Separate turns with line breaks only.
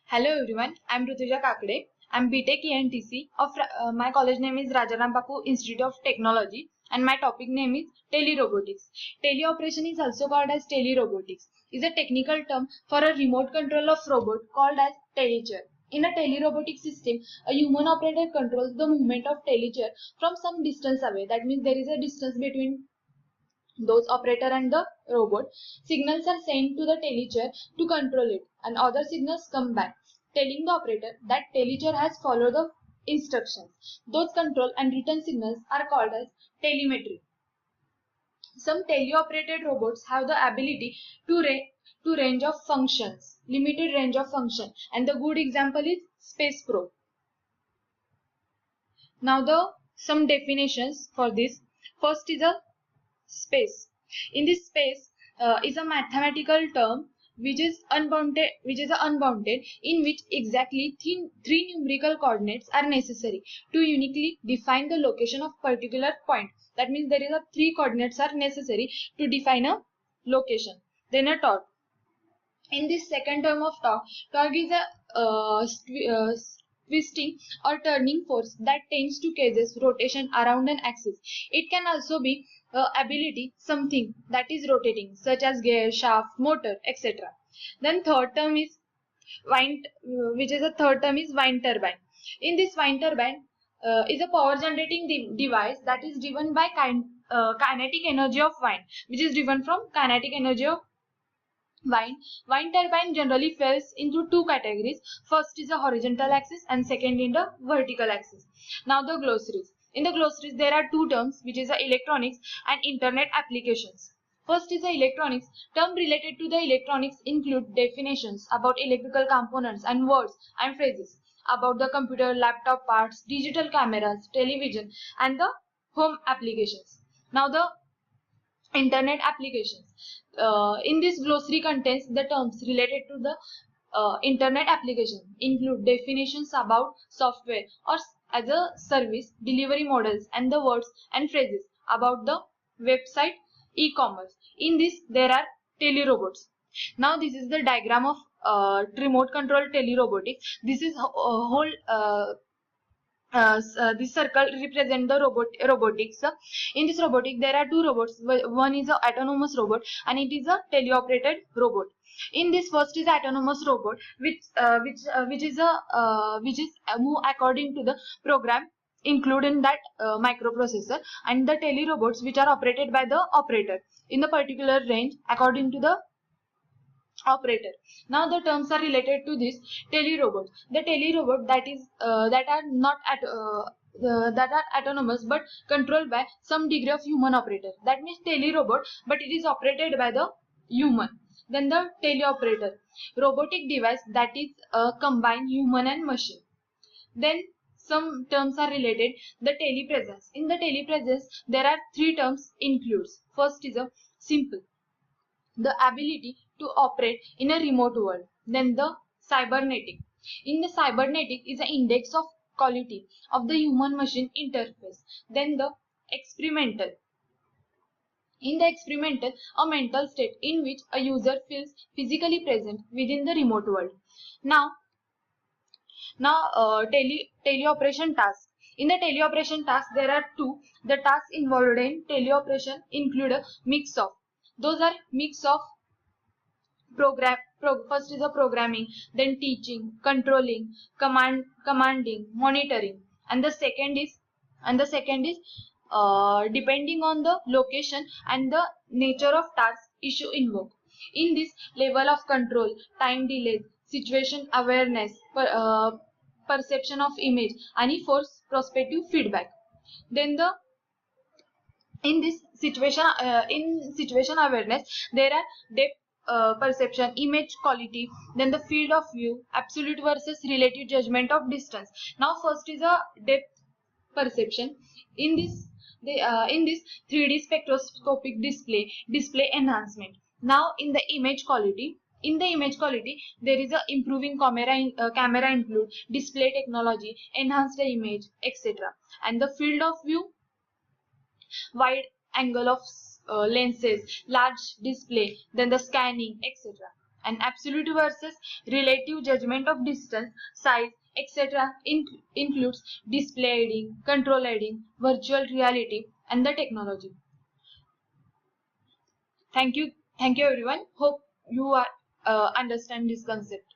Hello everyone, I'm Rutuja Kakade. I'm BTech ENTC of my college name is Rajaram Bapu Institute of Technology and my topic name is Telerobotics. Teleoperation is also called as telerobotics. Is a technical term for a remote control of robot called as telechair. In a telerobotic system, a human operator controls the movement of telechair from some distance away. That means there is a distance between those operator and the robot. Signals are sent to the telechair to control it and other signals come back telling the operator that telechair has followed the instructions. Those control and return signals are called as telemetry. Some teleoperated robots have the ability to range of functions, limited range of function, and the good example is space probe. Now some definitions for this. First is a space. In this space is a mathematical term which is unbounded, in which exactly three numerical coordinates are necessary to uniquely define the location of particular point. That means there is a three coordinates are necessary to define a location. Then a torque. In this second term of torque is a twisting or turning force that tends to causes rotation around an axis. It can also be ability something that is rotating, such as gear, shaft, motor, etc. Then third term is wind, wind turbine. In this wind turbine is a power generating device that is driven by kinetic energy of wind, which is driven from kinetic energy of wind. Wind turbine generally falls into two categories. First is the horizontal axis and second in the vertical axis. Now the glossaries. In the glossaries there are two terms, which is the electronics and internet applications. First is the electronics. Term related to the electronics include definitions about electrical components and words and phrases about the computer, laptop parts, digital cameras, television and the home applications. Now the internet applications. In this glossary contains the terms related to the internet application, include definitions about software or as a service, delivery models and the words and phrases about the website, e-commerce. In this there are telerobots. Now this is the diagram of remote control telerobotics. This is whole this circle represent the robotics. In this robotic there are two robots. One is an autonomous robot and it is a teleoperated robot. In this first is autonomous robot which is move according to the program included in that microprocessor, and the telerobots which are operated by the operator in the particular range according to the operator. Now the terms are related to this telerobots. The telerobot that are not that are autonomous but controlled by some degree of human operator. That means telerobot, but it is operated by the human. Then the teleoperator, robotic device that is combine human and machine. Then some terms are related. The telepresence. In the telepresence there are three terms includes. First is a simple, the ability to operate in a remote world. Then the cybernetic. In the cybernetic is the index of quality of the human machine interface. Then the experimental. In the experimental, a mental state in which a user feels physically present within the remote world. Now teleoperation task. In the teleoperation task there are two. The tasks involved in teleoperation include a mix of, those are mix of first is a programming, then teaching, controlling, commanding, monitoring, and the second is depending on the location and the nature of task issue invoked. In this level of control, time delays, situation awareness, perception of image, and force prospective feedback. Then in this situation awareness there are depth perception, image quality, then the field of view, absolute versus relative judgment of distance. Now first is a depth perception. In this 3D spectroscopic display enhancement. Now in the image quality, there is a improving camera include display technology, enhanced image, etc. And the field of view, wide angle of lenses, large display, then the scanning, etc. and absolute versus relative judgment of distance, size, etc. includes display aiding, control aiding, virtual reality, and the technology. Thank you everyone. Hope you understand this concept.